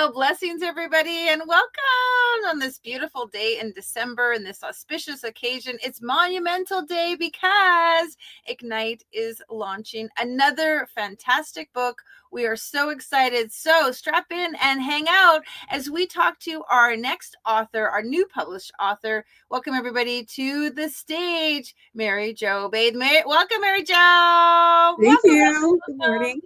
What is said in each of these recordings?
Well, blessings, everybody, and welcome on this beautiful day in December and this auspicious occasion. It's Monumental Day because Ignite is launching another fantastic book. We are so excited. So strap in and hang out as we talk to our next author, our new published author. Welcome, everybody, to the stage, Mary Jo Bade. Welcome, Mary Jo. Thank Welcome. you. Good morning.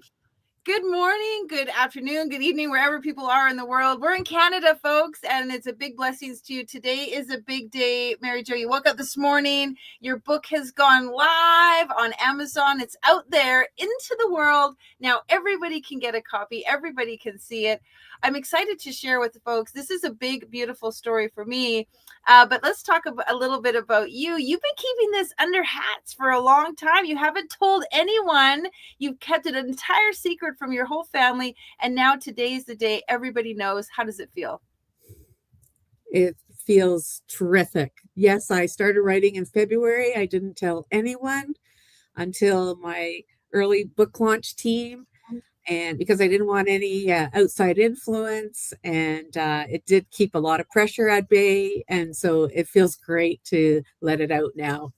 Good morning, good afternoon, good evening, wherever people are in the world. We're in Canada, folks, and it's a big blessings to you. Today is a big day. Mary Jo, you woke up this morning. Your book has gone live on Amazon. It's out there into the world. Now everybody can get a copy. Everybody can see it. I'm excited to share with the folks. This is a big, beautiful story for me. But let's talk a little bit about you. You've been keeping this under hats for a long time. You haven't told anyone. You've kept it an entire secret from your whole family. And now today's the day everybody knows. How does it feel? It feels terrific. Yes, I started writing in February. I didn't tell anyone until my early book launch team. And because I didn't want any outside influence, and it did keep a lot of pressure at bay. And so it feels great to let it out now.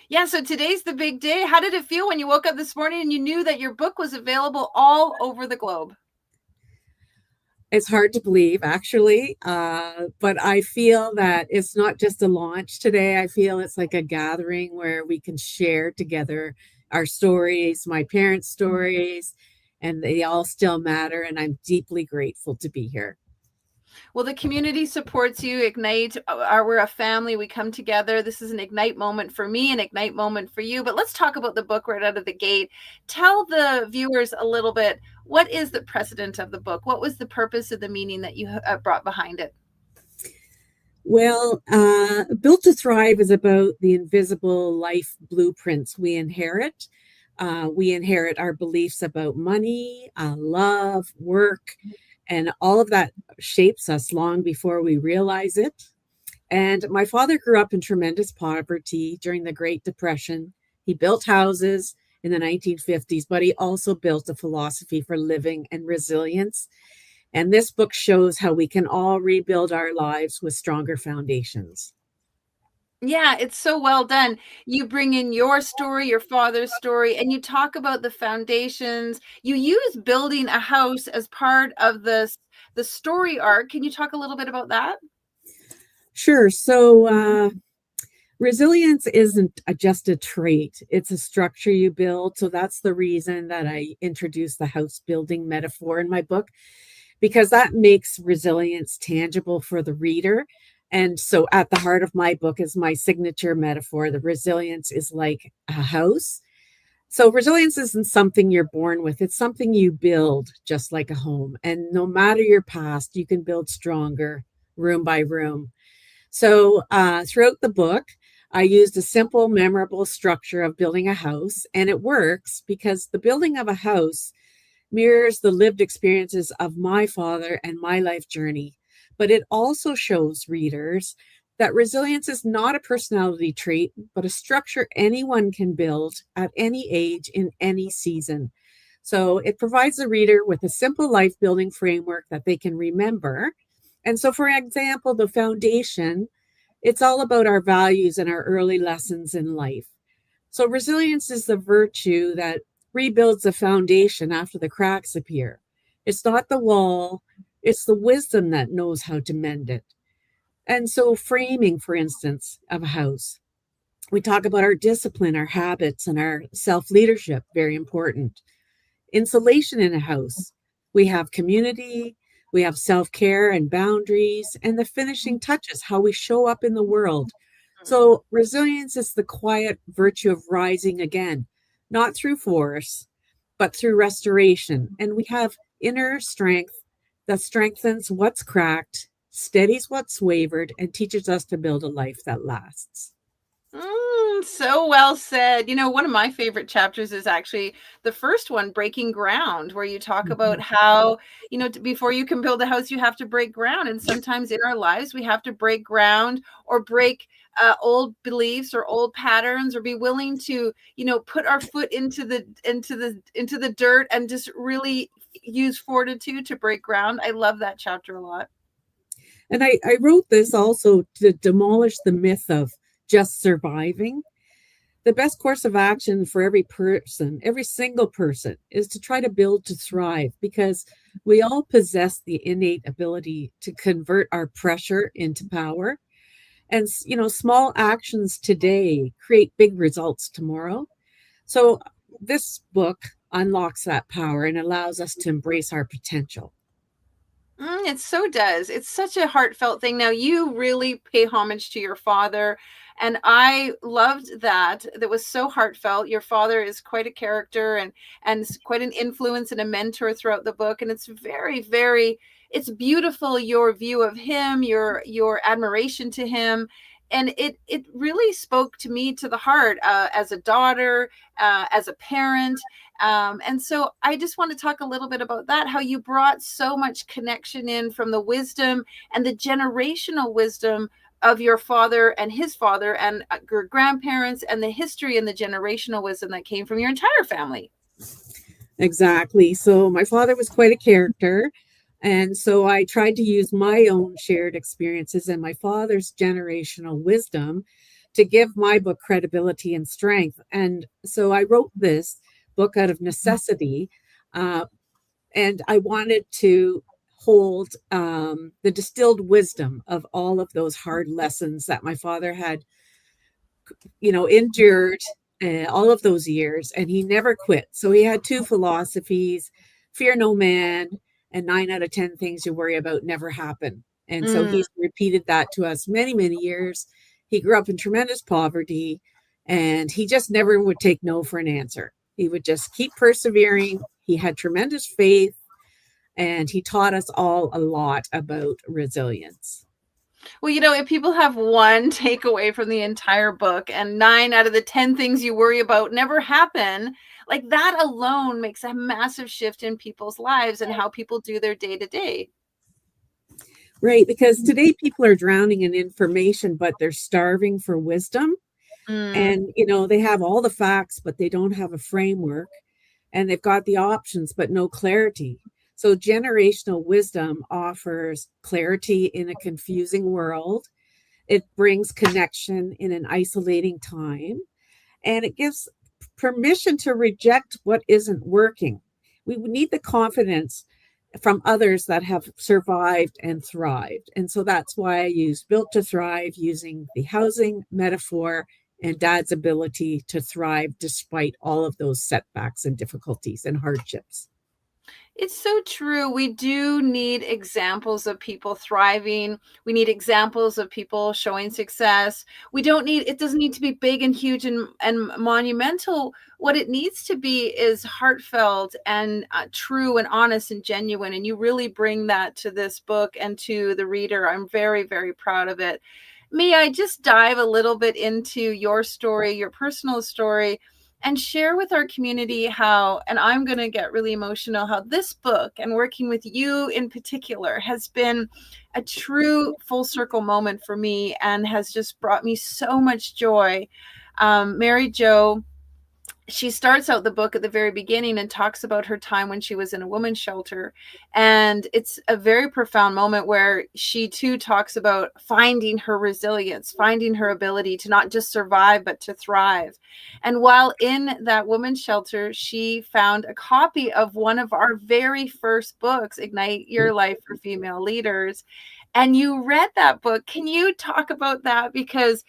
Yeah, so today's the big day. How did it feel when you woke up this morning and you knew that your book was available all over the globe? It's hard to believe, actually, but I feel that it's not just a launch today. I feel it's like a gathering where we can share together our stories, my parents' stories, and they all still matter. And I'm deeply grateful to be here. Well, the community supports you. Ignite, we're a family. We come together. This is an Ignite moment for me, an Ignite moment for you. But let's talk about the book right out of the gate. Tell the viewers a little bit, what is the precedent of the book? What was the purpose of the meaning that you brought behind it? Well, Built to Thrive is about the invisible life blueprints we inherit. We inherit our beliefs about money, love, work, and all of that shapes us long before we realize it. And my father grew up in tremendous poverty during the Great Depression. He built houses in the 1950s, but he also built a philosophy for living and resilience. And this book shows how we can all rebuild our lives with stronger foundations. Yeah, it's so well done. You bring in your story, your father's story, and you talk about the foundations. You use building a house as part of the story arc. Can you talk a little bit about that? Sure. So, resilience isn't just a trait, it's a structure you build. So, that's the reason that I introduced the house building metaphor in my book, because that makes resilience tangible for the reader. And so at the heart of my book is my signature metaphor. The resilience is like a house. So resilience isn't something you're born with. It's something you build just like a home. And no matter your past, you can build stronger room by room. So throughout the book, I used a simple, memorable structure of building a house. And it works because the building of a house mirrors the lived experiences of my father and my life journey. But it also shows readers that resilience is not a personality trait, but a structure anyone can build at any age in any season. So it provides the reader with a simple life building framework that they can remember. And so, for example, the foundation, it's all about our values and our early lessons in life. So resilience is the virtue that rebuilds the foundation after the cracks appear. It's not the wall, it's the wisdom that knows how to mend it. And so, framing, for instance, of a house, we talk about our discipline, our habits, and our self leadership, very important. Insulation in a house, we have community, we have self care and boundaries, and the finishing touches, how we show up in the world. So, resilience is the quiet virtue of rising again, not through force, but through restoration. And we have inner strength that strengthens what's cracked, steadies what's wavered, and teaches us to build a life that lasts. So well said. You know, one of my favorite chapters is actually the first one, Breaking Ground, where you talk about how, before you can build a house, you have to break ground. And sometimes in our lives, we have to break ground or break old beliefs or old patterns, or be willing to, put our foot into the dirt and just really use fortitude to break ground. I love that chapter a lot. And I wrote this also to demolish the myth of just surviving. The best course of action for every person, every single person, is to try to build to thrive, because we all possess the innate ability to convert our pressure into power. And, small actions today create big results tomorrow. So this book unlocks that power and allows us to embrace our potential. It so does. It's such a heartfelt thing. Now, you really pay homage to your father, and I loved that. That was so heartfelt. Your father is quite a character and quite an influence and a mentor throughout the book, and it's very, very, it's beautiful, your view of him, your admiration to him. And it really spoke to me, to the heart, as a daughter, as a parent. And so I just want to talk a little bit about that, how you brought so much connection in from the wisdom and the generational wisdom of your father and his father and your grandparents, and the history and the generational wisdom that came from your entire family. Exactly. So my father was quite a character. And so I tried to use my own shared experiences and my father's generational wisdom to give my book credibility and strength. And so I wrote this book out of necessity. Uh, and I wanted to hold the distilled wisdom of all of those hard lessons that my father had, endured all of those years, and he never quit. So he had two philosophies: fear no man, and 9 out of 10 things you worry about never happen. And so Mm. he's repeated that to us many, many years. He grew up in tremendous poverty, and he just never would take no for an answer. He would just keep persevering. He had tremendous faith, and he taught us all a lot about resilience. Well, if people have one takeaway from the entire book, and 9 out of the 10 things you worry about never happen, like that alone makes a massive shift in people's lives and how people do their day to day. Right, because today people are drowning in information, but they're starving for wisdom. Mm. And, they have all the facts, but they don't have a framework. And they've got the options, but no clarity. So generational wisdom offers clarity in a confusing world. It brings connection in an isolating time. And it gives permission to reject what isn't working. We need the confidence from others that have survived and thrived. And so that's why I use Built to Thrive, using the housing metaphor and dad's ability to thrive despite all of those setbacks and difficulties and hardships. It's so true. We do need examples of people thriving. We need examples of people showing success. It doesn't need to be big and huge and monumental. What it needs to be is heartfelt and true and honest and genuine. And you really bring that to this book and to the reader. I'm very, very proud of it. May I just dive a little bit into your story, your personal story, and share with our community how, and I'm going to get really emotional, how this book and working with you in particular has been a true full circle moment for me and has just brought me so much joy. Mary Jo, she starts out the book at the very beginning and talks about her time when she was in a women's shelter. And it's a very profound moment where she too talks about finding her resilience, finding her ability to not just survive, but to thrive. And while in that women's shelter, she found a copy of one of our very first books, Ignite Your Life for Female Leaders. And you read that book. Can you talk about that? Because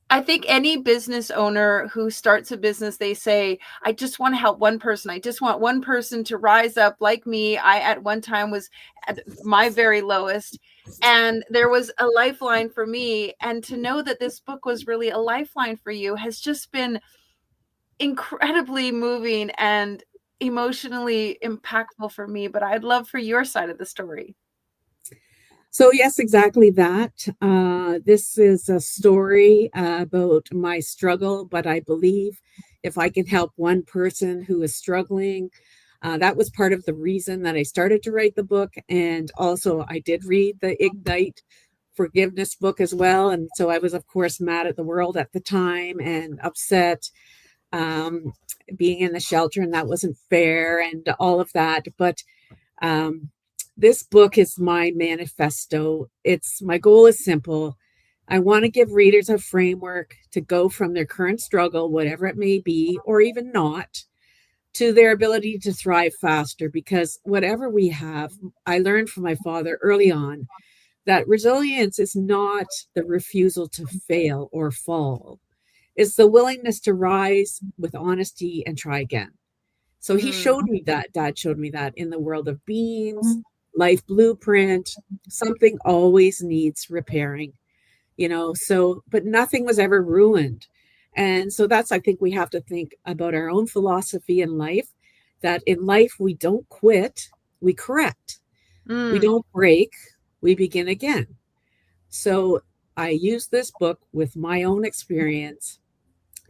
I think any business owner who starts a business, they say, I just want to help one person. I just want one person to rise up like me. I, at one time, was at my very lowest. And there was a lifeline for me. And to know that this book was really a lifeline for you has just been incredibly moving and emotionally impactful for me. But I'd love for your side of the story. So, yes, exactly that. This is a story about my struggle, but I believe if I can help one person who is struggling, that was part of the reason that I started to write the book. And also, I did read the Ignite Forgiveness book as well. And so I was, of course, mad at the world at the time and upset. um, being in the shelter, and that wasn't fair, and all of that. But um, this book is my manifesto. It's my goal is simple. I want to give readers a framework to go from their current struggle, whatever it may be, or even not, to their ability to thrive faster. Because whatever we have, I learned from my father early on that resilience is not the refusal to fail or fall, it's the willingness to rise with honesty and try again. So he Mm, showed me that, dad showed me that in the world of beans, life blueprint, something always needs repairing, so, but nothing was ever ruined. And so that's, I think we have to think about our own philosophy in life, that in life we don't quit, we correct. We mm, don't break, we begin again. So I use this book with my own experience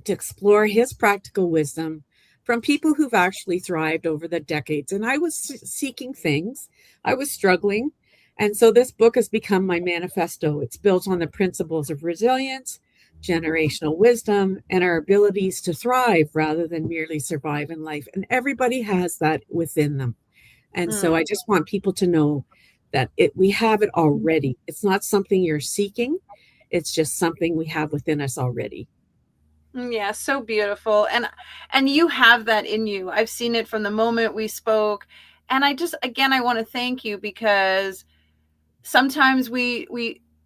to explore his practical wisdom from people who've actually thrived over the decades. And I was seeking things, I was struggling. And so this book has become my manifesto. It's built on the principles of resilience, generational wisdom, and our abilities to thrive rather than merely survive in life. And everybody has that within them. And so mm. I just want people to know that we have it already. It's not something you're seeking. It's just something we have within us already. Yeah, so beautiful. And you have that in you. I've seen it from the moment we spoke. And I just again I want to thank you because sometimes we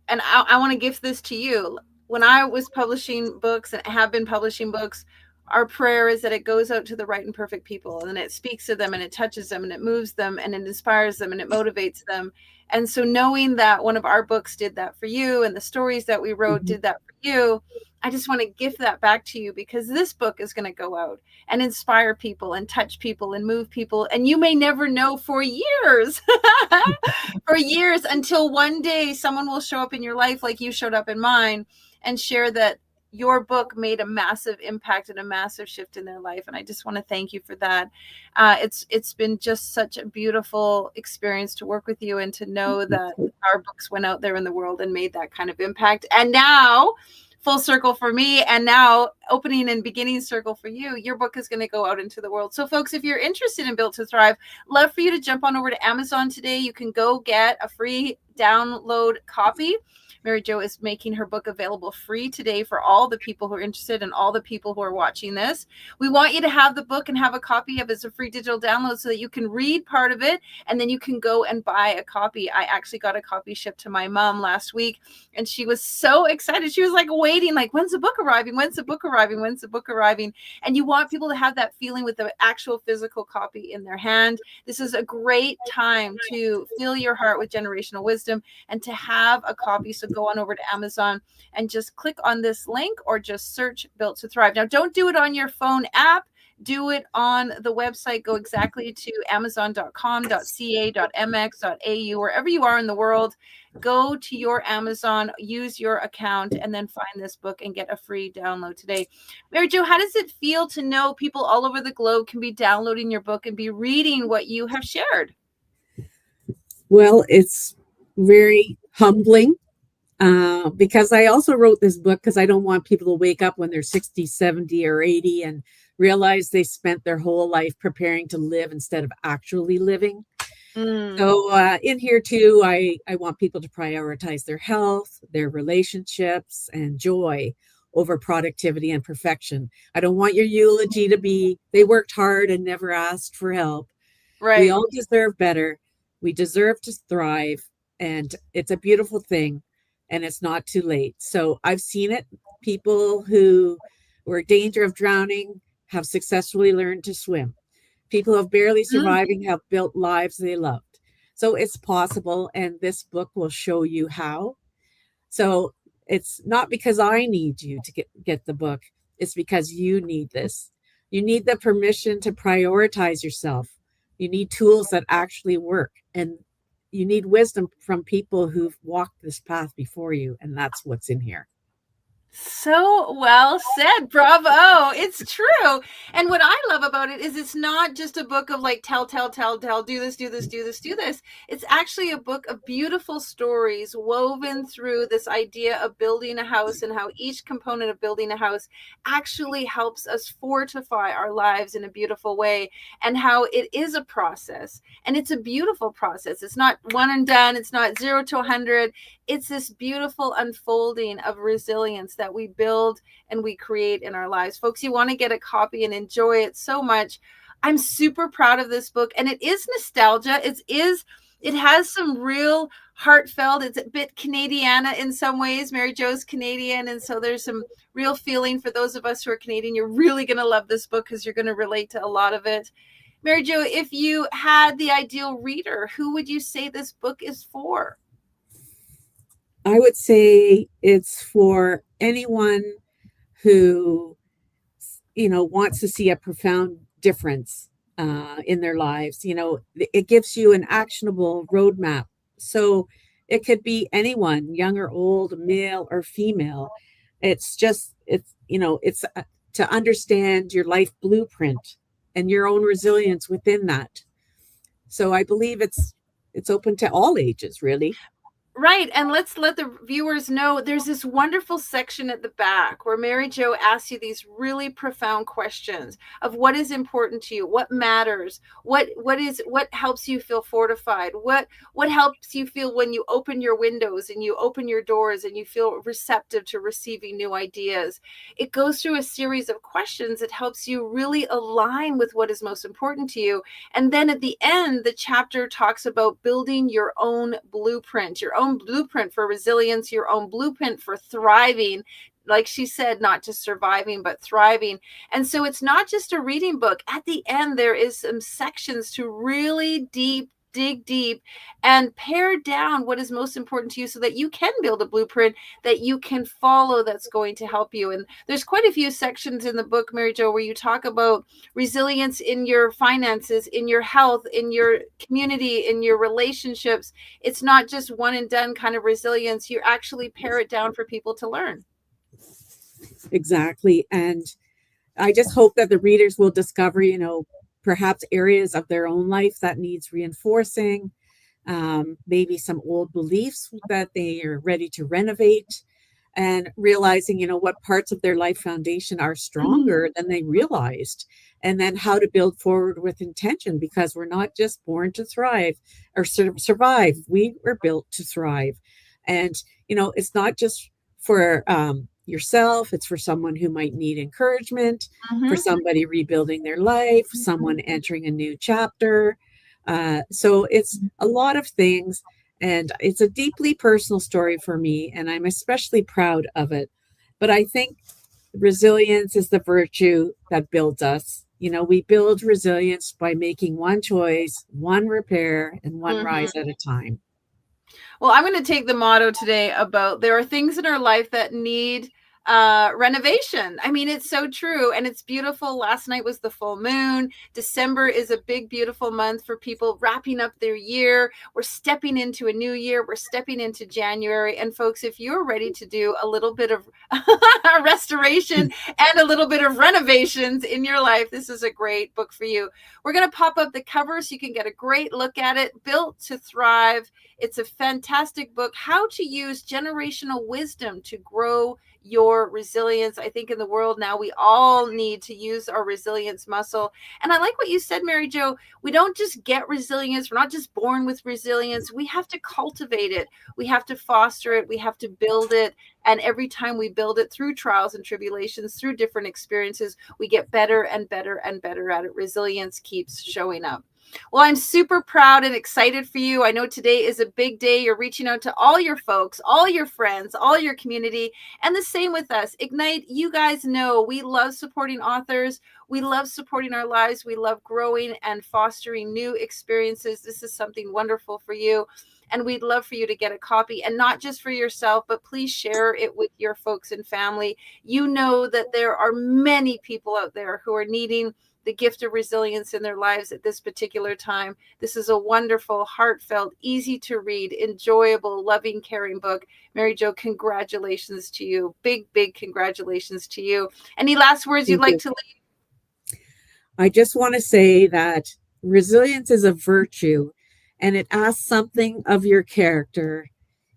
and I want to give this to you. When I was publishing books and have been publishing books, our prayer is that it goes out to the right and perfect people and it speaks to them and it touches them and it moves them and it inspires them and it motivates them. And so knowing that one of our books did that for you and the stories that we wrote Mhm. did that for you, I just want to gift that back to you because this book is going to go out and inspire people and touch people and move people. And you may never know for years, for years until one day someone will show up in your life like you showed up in mine and share that your book made a massive impact and a massive shift in their life. And I just want to thank you for that. It's been just such a beautiful experience to work with you and to know that our books went out there in the world and made that kind of impact. And now, full circle for me, and now opening and beginning circle for you, your book is going to go out into the world. So folks, if you're interested in Built to Thrive, love for you to jump on over to Amazon today. You can go get a free download copy. Mary Jo is making her book available free today for all the people who are interested and all the people who are watching this. We want you to have the book and have a copy of it as a free digital download so that you can read part of it and then you can go and buy a copy. I actually got a copy shipped to my mom last week and she was so excited. She was like waiting, like, when's the book arriving? When's the book arriving? When's the book arriving? And you want people to have that feeling with the actual physical copy in their hand. This is a great time to fill your heart with generational wisdom and to have a copy. So go on over to Amazon and just click on this link or just search Built to Thrive. Now, don't do it on your phone app. Do it on the website. Go exactly to amazon.com.ca.mx.au, wherever you are in the world. Go to your Amazon, use your account, and then find this book and get a free download today. Mary Jo, how does it feel to know people all over the globe can be downloading your book and be reading what you have shared? Well, it's very humbling because I also wrote this book because I don't want people to wake up when they're 60, 70, or 80 and realize they spent their whole life preparing to live instead of actually living. Mm, So in here too, I want people to prioritize their health, their relationships, and joy over productivity and perfection. I don't want your eulogy to be, they worked hard and never asked for help. We right. all deserve better. We deserve to thrive. And it's a beautiful thing. And it's not too late. So I've seen it. People who were in danger of drowning have successfully learned to swim. People who have barely Mm, surviving have built lives they loved. So it's possible. And this book will show you how. So it's not because I need you to get the book, it's because you need this. You need the permission to prioritize yourself. You need tools that actually work. And you need wisdom from people who've walked this path before you. And that's what's in here. So well said. Bravo. It's true. And what I love about it is it's not just a book of like tell, do this, do this, do this, do this. It's actually a book of beautiful stories woven through this idea of building a house and how each component of building a house actually helps us fortify our lives in a beautiful way, and how it is a process, and it's a beautiful process. It's not one and done. It's not 0 to 100. It's this beautiful unfolding of resilience that we build and we create in our lives. Folks, you want to get a copy and enjoy it so much. I'm super proud of this book, and it is nostalgia. It has some real heartfelt, it's a bit Canadiana in some ways. Mary Jo's Canadian, and so there's some real feeling for those of us who are Canadian. You're really going to love this book because you're going to relate to a lot of it. Mary Jo, if you had the ideal reader, who would you say this book is for? I would say it's for anyone who, wants to see a profound difference in their lives. It gives you an actionable roadmap. So it could be anyone, young or old, male or female. It's to understand your life blueprint and your own resilience within that. So I believe it's open to all ages, really. Right. And let's let the viewers know there's this wonderful section at the back where Mary Jo asks you these really profound questions of what is important to you, what matters, what helps you feel fortified, what helps you feel when you open your windows and you open your doors and you feel receptive to receiving new ideas. It goes through a series of questions that helps you really align with what is most important to you. And then at the end, the chapter talks about building your own blueprint for resilience, your own blueprint for thriving. Like she said, not just surviving, but thriving. And so it's not just a reading book. At the end, there is some sections to really dig deep and pare down what is most important to you so that you can build a blueprint that you can follow that's going to help you. And there's quite a few sections in the book, Mary Jo, where you talk about resilience in your finances, in your health, in your community, in your relationships. It's not just one and done kind of resilience. You actually pare it down for people to learn. Exactly. And I just hope that the readers will discover, perhaps areas of their own life that needs reinforcing, maybe some old beliefs that they are ready to renovate, and realizing, what parts of their life foundation are stronger than they realized, and then how to build forward with intention, because we're not just born to thrive or survive. We were built to thrive. And, it's not just for yourself, it's for someone who might need encouragement, for Mm-hmm. somebody rebuilding their life, someone entering a new chapter. So it's a lot of things. And it's a deeply personal story for me, and I'm especially proud of it. But I think resilience is the virtue that builds us. We build resilience by making one choice, one repair, and one rise Mm-hmm. at a time. Well, I'm going to take the motto today about there are things in our life that need renovation. I mean, it's so true and it's beautiful. Last night was the full moon. December is a big, beautiful month for people wrapping up their year. We're stepping into a new year. We're stepping into January. And folks, if you're ready to do a little bit of restoration and a little bit of renovations in your life, this is a great book for you. We're going to pop up the cover so you can get a great look at it. Built to Thrive. It's a fantastic book, how to use generational wisdom to grow your resilience. I think in the world now, we all need to use our resilience muscle. And I like what you said, Mary Jo. We don't just get resilience. We're not just born with resilience. We have to cultivate it. We have to foster it. We have to build it. And every time we build it through trials and tribulations, through different experiences, we get better and better and better at it. Resilience keeps showing up. Well, I'm super proud and excited for you. I know today is a big day. You're reaching out to all your folks, all your friends, all your community, and the same with us. Ignite, you guys know we love supporting authors. We love supporting our lives. We love growing and fostering new experiences. This is something wonderful for you. And we'd love for you to get a copy, and not just for yourself, but please share it with your folks and family. You know that there are many people out there who are needing the gift of resilience in their lives at this particular time. This is a wonderful, heartfelt, easy to read, enjoyable, loving, caring book. Mary Jo, congratulations to you. Big, big congratulations to you. Any last words you'd like to leave? I just want to say that resilience is a virtue, and it asks something of your character.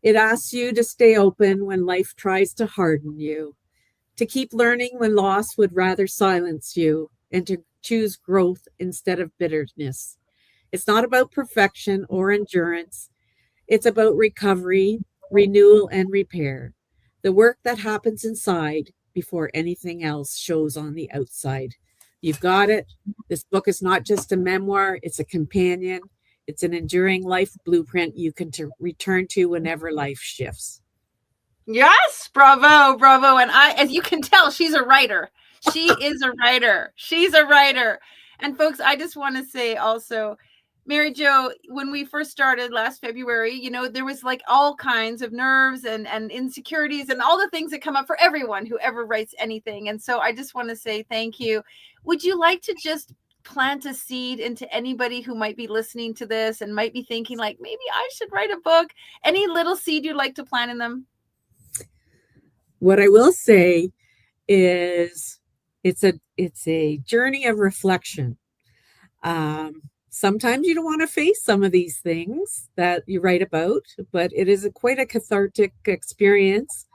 It asks you to stay open when life tries to harden you, to keep learning when loss would rather silence you, and to choose growth instead of bitterness. It's not about perfection or endurance. It's about recovery, renewal, and repair. The work that happens inside before anything else shows on the outside. You've got it. This book is not just a memoir, it's a companion. It's an enduring life blueprint you can return to whenever life shifts. Yes, bravo, bravo. And as you can tell, she's a writer. She is a writer. She's a writer. And folks, I just want to say also, Mary Jo, when we first started last February, there was like all kinds of nerves and insecurities and all the things that come up for everyone who ever writes anything. And so I just want to say thank you. Would you like to just plant a seed into anybody who might be listening to this and might be thinking like, maybe I should write a book? Any little seed you'd like to plant in them? What I will say is it's a journey of reflection. Sometimes you don't want to face some of these things that you write about, but it is quite a cathartic experience.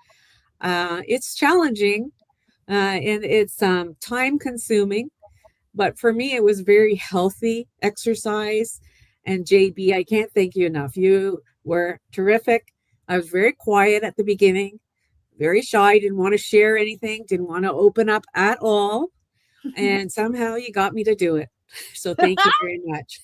It's challenging and it's time consuming, but for me, it was very healthy exercise. And JB, I can't thank you enough. You were terrific. I was very quiet at the beginning, very shy, didn't want to share anything, didn't want to open up at all. And somehow you got me to do it. So thank you very much.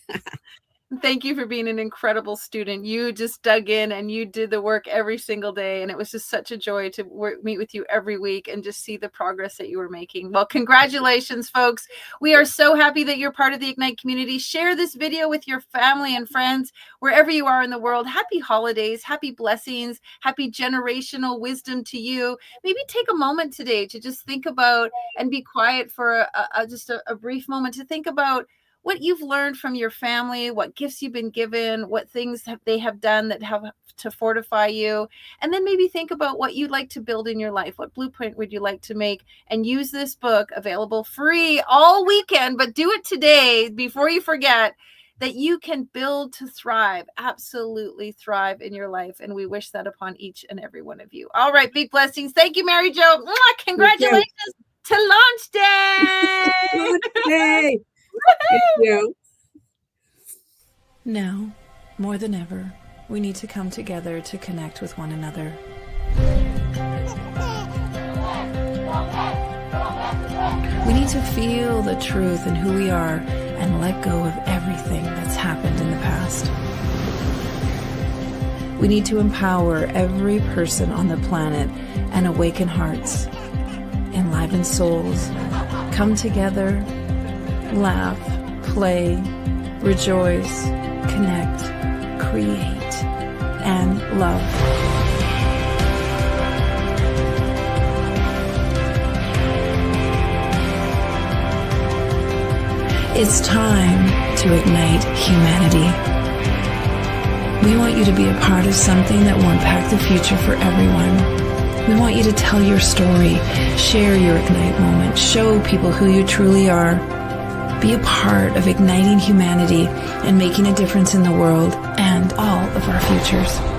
Thank you for being an incredible student. You just dug in and you did the work every single day. And it was just such a joy to meet with you every week and just see the progress that you were making. Well, congratulations, folks. We are so happy that you're part of the Ignite community. Share this video with your family and friends wherever you are in the world. Happy holidays, happy blessings, happy generational wisdom to you. Maybe take a moment today to just think about and be quiet for just a brief moment to think about what you've learned from your family, what gifts you've been given, what things they have done that have to fortify you. And then maybe think about what you'd like to build in your life. What blueprint would you like to make? And use this book, available free all weekend, but do it today before you forget that you can build to thrive, absolutely thrive in your life. And we wish that upon each and every one of you. All right, big blessings. Thank you, Mary Jo. Congratulations to launch day. Launch day. Thank you. Now, more than ever, we need to come together to connect with one another. We need to feel the truth in who we are and let go of everything that's happened in the past. We need to empower every person on the planet and awaken hearts, enliven souls, come together, laugh, play, rejoice, connect, create, and love. It's time to ignite humanity. We want you to be a part of something that will impact the future for everyone. We want you to tell your story, share your Ignite moment, show people who you truly are. Be a part of igniting humanity and making a difference in the world and all of our futures.